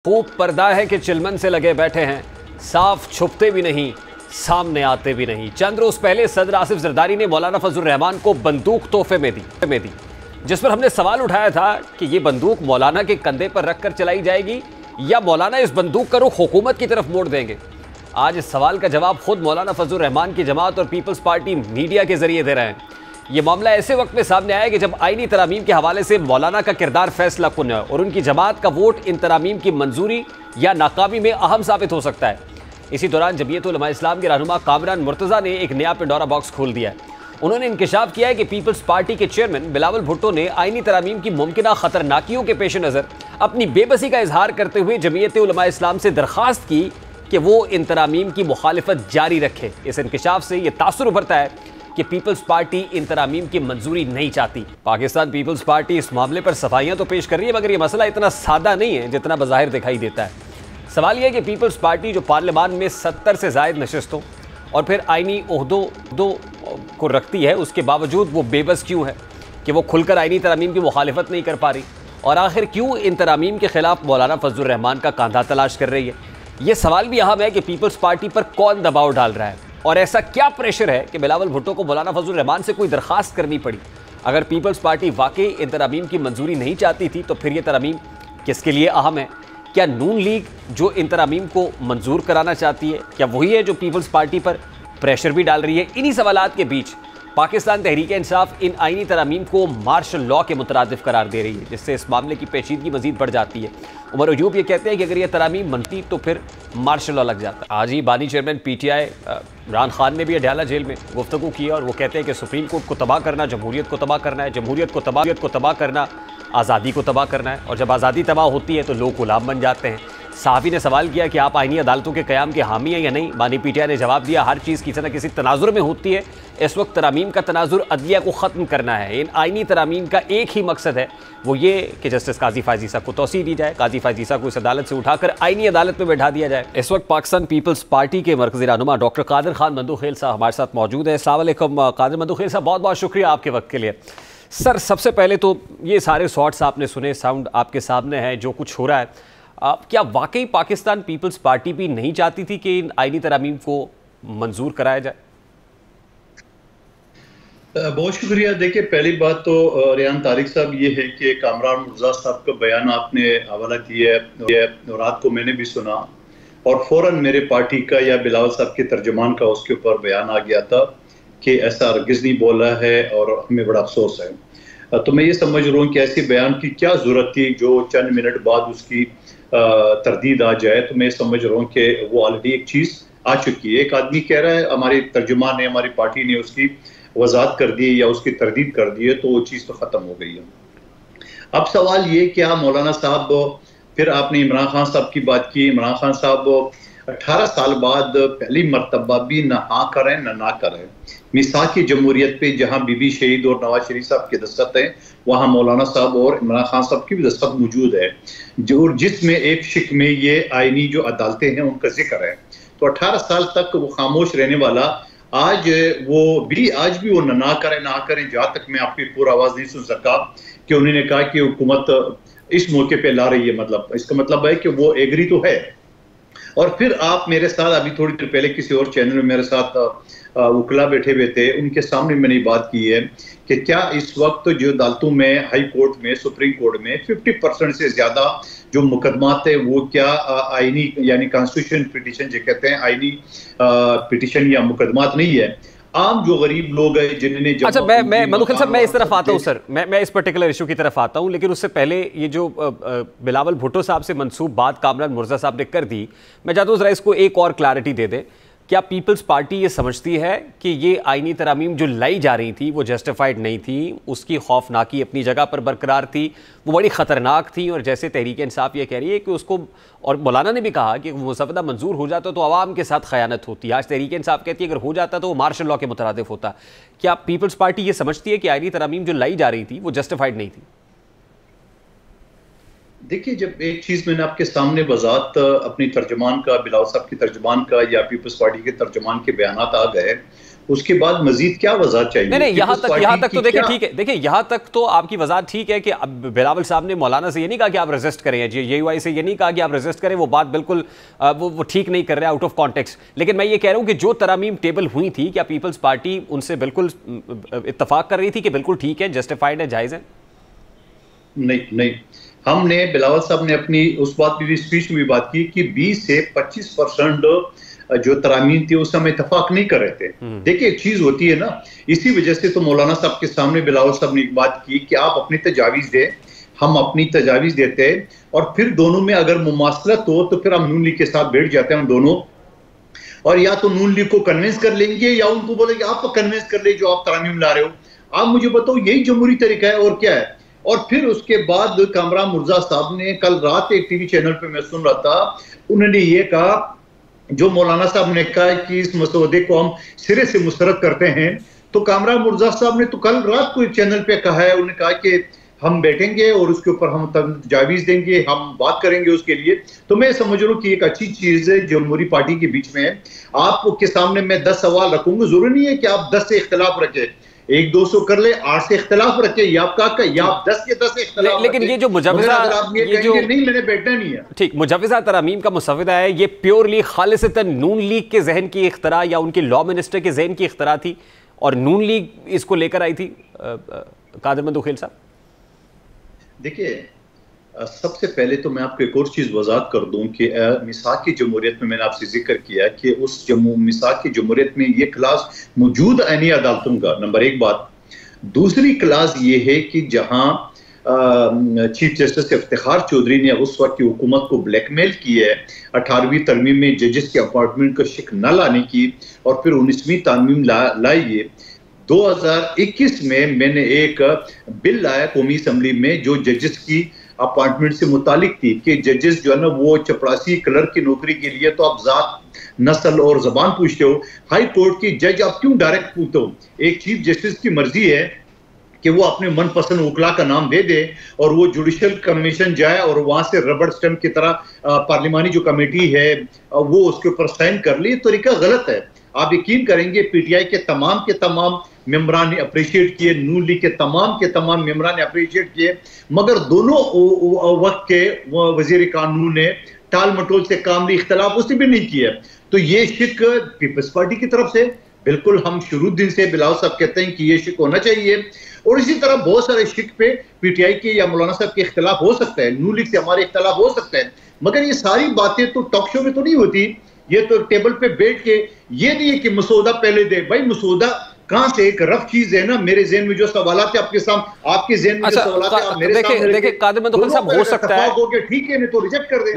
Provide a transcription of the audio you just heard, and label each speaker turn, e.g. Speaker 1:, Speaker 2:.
Speaker 1: खूब पर्दा है कि चिलमन से लगे बैठे हैं, साफ छुपते भी नहीं, सामने आते भी नहीं। चंद रोज पहले सदर आसिफ जरदारी ने मौलाना फजलुर रहमान को बंदूक तोहफे में दी, जिस पर हमने सवाल उठाया था कि यह बंदूक मौलाना के कंधे पर रखकर चलाई जाएगी या मौलाना इस बंदूक का रुख हुकूमत की तरफ मोड़ देंगे। आज इस सवाल का जवाब खुद मौलाना फजलुर रहमान की जमात और पीपल्स पार्टी मीडिया के जरिए दे रहे हैं। यह मामला ऐसे वक्त में सामने आया कि जब आईनी तरामीम के हवाले से मौलाना का किरदार फैसला कुन है और उनकी जमात का वोट इन तरामीम की मंजूरी या नाकामी में अहम साबित हो सकता है। इसी दौरान जमीयत उलमा इस्लाम के रहनुमा कामरान मुर्तज़ा ने एक नया पेंडोरा बॉक्स खोल दिया है। उन्होंने इंकशाफ किया है कि पीपल्स पार्टी के चेयरमैन बिलावल भुट्टो ने आईनी तरामीम की मुमकिना खतरनाकियों के पेश नज़र अपनी बेबसी का इजहार करते हुए जमीयत उलमा इस्लाम से दरख्वास्त की कि वो इन तरामीम की मुखालिफत जारी रखे। इस इंकशाफ से यह तासुर उभरता है कि पीपल्स पार्टी इन तरामीम की मंजूरी नहीं चाहती। पाकिस्तान पीपल्स पार्टी इस मामले पर सफाइयां तो पेश कर रही है, मगर यह मसला इतना सादा नहीं है जितना बज़ाहिर दिखाई देता है। सवाल यह है कि पीपल्स पार्टी जो पार्लियामान में 70 से ज़ायद नशस्तों और फिर आईनी ओहदों को रखती है, उसके बावजूद वो बेबस क्यों है कि वो खुलकर आईनी तरामीम की मुखालिफत नहीं कर पा रही, और आखिर क्यों इन तरामीम के खिलाफ मौलाना फजलुर रहमान का कांधा तलाश कर रही है। ये सवाल भी अहम है कि पीपल्स पार्टी पर कौन दबाव डाल रहा है और ऐसा क्या प्रेशर है कि बिलावल भुट्टो को मौलाना फजलुर रहमान से कोई दरख्वास्त करनी पड़ी। अगर पीपल्स पार्टी वाकई इन तरामीम की मंजूरी नहीं चाहती थी तो फिर ये तरामीम किसके लिए अहम है? क्या नून लीग जो इन तरामीम को मंजूर कराना चाहती है, क्या वही है जो पीपल्स पार्टी पर प्रेशर भी डाल रही है? इन्हीं सवालात के बीच पाकिस्तान तहरीक इंसाफ इन आईनी तरामीम को मार्शल लॉ के मुतरादिफ करार दे रही है, जिससे इस मामले की पेचीदगी मजीद बढ़ जाती है। उमर अयूब ये कहते हैं कि अगर ये तरामीम मनती तो फिर मार्शल लॉ लग जाता है। आज ही बानी चेयरमैन PTI इमरान खान ने भी अडयाला जेल में गुफ्तगू की और वो कहते हैं कि सुप्रीम कोर्ट को तबाह करना जमहूरियत को तबाह करना है, जमहूरियत को तबाह करना आज़ादी को तबाह करना है, और जब आज़ादी तबाह होती है तो लोग गुलाम बन जाते हैं। सहाफ़ी ने सवाल किया कि आप आईनी अदालतों के क़याम के हामी हैं या नहीं। बानी PTI ने जवाब दिया, हर चीज़ किसी न किसी तनाजुर में होती है। इस वक्त तरामीम का तनाजुर अदलिया को ख़त्म करना है। इन आईनी तरामीम का एक ही मकसद है, वो ये कि जस्टिस काजी फ़ायज़ ईसा को तौसीह दी जाए, काजी फ़ायज़ ईसा को इस अदालत से उठाकर आईनी अदालत में बैठा दिया जाए। इस वक्त पाकिस्तान पीपल्स पार्टी के मरकज़ी रहनुमा डॉक्टर कादिर खान मंदूखेल साहब हमारे साथ मौजूद है। अस्सलाम वालेकुम कादिर मंदूखेल साहब, बहुत बहुत शुक्रिया आपके वक्त के लिए। सर, सबसे पहले तो ये सारे शॉट्स आपने सुने, साउंड आपके सामने है, जो कुछ हो रहा है, क्या वाकई पाकिस्तान पीपल्स पार्टी भी नहीं चाहती थी कि इन आईनी तरामीम को मंजूर कराया जाए?
Speaker 2: बहुत शुक्रिया। देखिए, पहली बात तो रेहान तारिक साहब ये है कि कामरान मुर्तज़ा साहब का बयान आपने हवाला दिया है, रात को मैंने भी सुना और फौरन मेरे पार्टी का या बिलावल साहब के तर्जुमान का उसके ऊपर बयान आ गया था कि ऐसा हरगिज़ नहीं बोला है और हमें बड़ा अफसोस है। तो मैं ये समझ रहा हूँ कि ऐसी बयान की क्या ज़रूरत थी जो चंद मिनट बाद उसकी तरदीद आ जाए। तो मैं समझ रहा हूँ कि वो ऑलरेडी एक चीज़ आ चुकी है। एक आदमी कह रहा है, हमारे तर्जुमान ने, हमारी पार्टी ने उसकी वजाहत कर दी या उसकी तरदीद कर दी है, तो वो चीज़ तो ख़त्म हो गई है। अब सवाल ये क्या मौलाना साहब, फिर आपने इमरान खान साहब की बात की। इमरान खान साहब 18 साल बाद पहली मरतबा भी ना हाँ करें ना करें। मिसाकी जमहूरियत पे जहाँ बीबी शहीद और नवाज शरीफ साहब के दस्तखत हैं, वहाँ मौलाना साहब और इमरान खान साहब की भी दस्तखत मौजूद है, जो जिसमें एक शिक में ये आईनी जो अदालतें हैं उनका जिक्र है। तो 18 साल तक वो खामोश रहने वाला आज भी वो ना करें। जहाँ तक मैं आपकी पूरा आवाज़ नहीं सुन सका कि उन्होंने कहा कि हुकूमत इस मौके पे ला रही है, मतलब इसका मतलब है कि वो एग्री तो है। और फिर आप मेरे साथ अभी थोड़ी देर पहले किसी और चैनल में मेरे साथ वकला बैठे हुए थे, उनके सामने मैंने बात की है कि क्या इस वक्त जो अदालतों में, हाई कोर्ट में, सुप्रीम कोर्ट में 50% से ज्यादा जो मुकदमात है वो क्या आईनी यानी कॉन्स्टिट्यूशन पिटीशन जो कहते हैं, आईनी पिटीशन या मुकदमात नहीं है। आम जो गरीब लोग हैं जिन्होंने,
Speaker 1: अच्छा, मैं मंदूखेल साहब, मैं इस तरफ आता हूँ सर, मैं इस पर्टिकुलर इशू की तरफ आता हूँ, लेकिन उससे पहले ये जो बिलावल भुट्टो साहब से मंसूब बात कामरान मुर्तज़ा साहब ने कर दी, मैं चाहता हूँ जरा इसको एक और क्लैरिटी दे दें। क्या पीपल्स पार्टी ये समझती है कि ये आईनी तरामीम जो लाई जा रही थी वो जस्टिफाइड नहीं थी, उसकी खौफनाकी अपनी जगह पर बरकरार थी, वो बड़ी ख़तरनाक थी, और जैसे तहरीक इंसाफ ये कह रही है कि उसको, और मौलाना ने भी कहा कि मुसवदा मंजूर हो जाता तो आवाम के साथ ख़यानत होती, आज तहरीक इंसाफ कहती है अगर हो जाता तो वो मार्शल लॉ के मुतरादिफ होता। क्या पीपल्स पार्टी ये समझती है कि आईनी तरामीम जो लाई जा रही थी वो जस्टिफाइड नहीं थी?
Speaker 2: देखिए, जब एक चीज़ मैंने आपके सामने वजाहत अपनी तर्जुमान का, बिलावल साहब की तर्जुमान का या पीपल्स पार्टी के तर्जुमान के बयानात आ गए, उसके बाद मजीद क्या वजह चाहिए?
Speaker 1: नहीं, यहाँ तक तो देखिए ठीक है, देखिए यहाँ तक तो आपकी वजह ठीक है कि अब बिलावल साहब ने मौलाना से ये नहीं कहा कि आप रेजिस्ट करें, जेयूआई से ये नहीं कहा कि आप रेजिस्ट करें, वो बात बिल्कुल वो ठीक नहीं कर रहे, आउट ऑफ कॉन्टेक्स्ट। लेकिन मैं ये कह रहा हूँ कि जो तरामीम टेबल हुई थी, क्या पीपल्स पार्टी उनसे बिल्कुल इत्तफाक कर रही थी कि बिल्कुल ठीक है, जस्टिफाइड है, जायज है?
Speaker 2: नहीं, हमने बिलावल साहब ने अपनी उस बात की भी स्पीच में भी बात की कि 20 से 25% जो तरामीम थी उस समय इतफाक नहीं कर रहे थे। देखिए एक चीज होती है ना, इसी वजह से तो मौलाना साहब के सामने बिलावल साहब ने एक बात की कि आप अपनी तजावीज दें, हम अपनी तजावीज देते हैं, और फिर दोनों में अगर मुमासलत हो तो फिर हम नून लीग के साथ बैठ जाते हैं हम दोनों, और या तो नून लीग को कन्विंस कर लेंगे या उनको बोलेंगे आप कन्विंस कर ले जो आप तरामीम ला रहे हो। आप मुझे बताओ यही जमहूरी तरीका है और क्या है? और फिर उसके बाद कामरान मुर्जा साहब ने कल रात एक टीवी चैनल पे मैं सुन रहा था, उन्होंने ये कहा, जो मौलाना साहब ने कहा कि इस मसौदे को हम सिरे से मुस्तरद करते हैं, तो कामरान मुर्जा साहब ने तो कल रात को एक चैनल पे कहा है, उन्होंने कहा कि हम बैठेंगे और उसके ऊपर हम तजावीज देंगे, हम बात करेंगे उसके लिए। तो मैं समझ रहा हूँ कि एक अच्छी चीज है जमहूरी पार्टी के बीच में है। आपके सामने मैं 10 सवाल रखूंगा, जरूरी नहीं है कि आप 10 से इख्तलाफ रखें, 1-200 कर ले, 8 से इख्तलाफ रखे, या आप 10 के 10 इख्तलाफ।
Speaker 1: लेकिन ये जो मुजव्वज़ा,
Speaker 2: ये जो नहीं, मैंने बैठना नहीं है,
Speaker 1: ठीक, मुजव्वज़ा तरामीम का मुसव्वदा है, ये प्योरली खालिसतन नून लीग के जहन की इख्तरा या उनके लॉ मिनिस्टर के जहन की इख्तरा थी, और नून लीग इसको लेकर आई थी? कादिर मंदुखेल साहब
Speaker 2: देखिए, सबसे पहले तो मैं आपको एक और चीज वजाहत कर दूं कि मिसाक की जमहूरियत में मैंने आपसे जिक्र किया कि उस मिसाक की जमहूरियत में ये क्लास मौजूद आईनी अदालतों का, नंबर एक बात। दूसरी क्लास ये है कि जहां चीफ जस्टिस इफ्तिखार चौधरी ने उस वक्त की हुकूमत को ब्लैकमेल की है 18वीं तरमीम में जजेस के अपॉइंटमेंट का शिक न लाने की, और फिर 19वीं तरमीम लाई है। 2021 में मैंने एक बिल लाया कौमी असम्बली में जो जजेस की अपॉइंटमेंट से मुतालिक थी कि जजेस जो है ना वो चपरासी क्लर्क की नौकरी के लिए तो आप जात, नस्ल और जबान पूछते हो, हाई कोर्ट की जज आप क्यों डायरेक्ट पूछते हो? एक चीफ जस्टिस की मर्जी है कि वो अपने मनपसंद वकला का नाम दे दे और वो जुडिशल कमीशन जाए और वहां से रबड़ स्टैंप की तरह पार्लिमानी जो कमेटी है वो उसके ऊपर साइन कर ली। तरीका गलत है। आप यकीन करेंगे पीटीआई के तमाम मेंबरान ने अप्रिशिएट किए, नून लीग के तमाम मेंबरान ने अप्रिशिएट किए, मगर दोनों वक्त के वजीर कानून ने टाल मटोल से काम ली, इख्तलाफ उससे भी नहीं किया। तो ये शिक पीपल्स पार्टी की तरफ से बिल्कुल हम शुरू दिन से बिलावल साहब कहते हैं कि ये शिक होना चाहिए, और इसी तरह बहुत सारे शिक पे पीटीआई के या मौलाना साहब के इख्तलाफ हो सकता है, नून लीग से हमारे इख्तलाफ हो सकता है, मगर ये सारी बातें तो टॉक शो में तो नहीं होती। ये तो टेबल पे बैठ के, ये नहीं है कि मसौदा पहले दे, भाई मसौदा कहां से, एक रफ चीज है ना। मेरे ज़हन में जो सवालात है आपके सामने, आपके ज़हन में जो सवालात है आप मेरे सामने,
Speaker 1: देखिए कादिर मंदुखेल साहब, हो सकता है
Speaker 2: ठीक है, नहीं तो रिजेक्ट कर दे।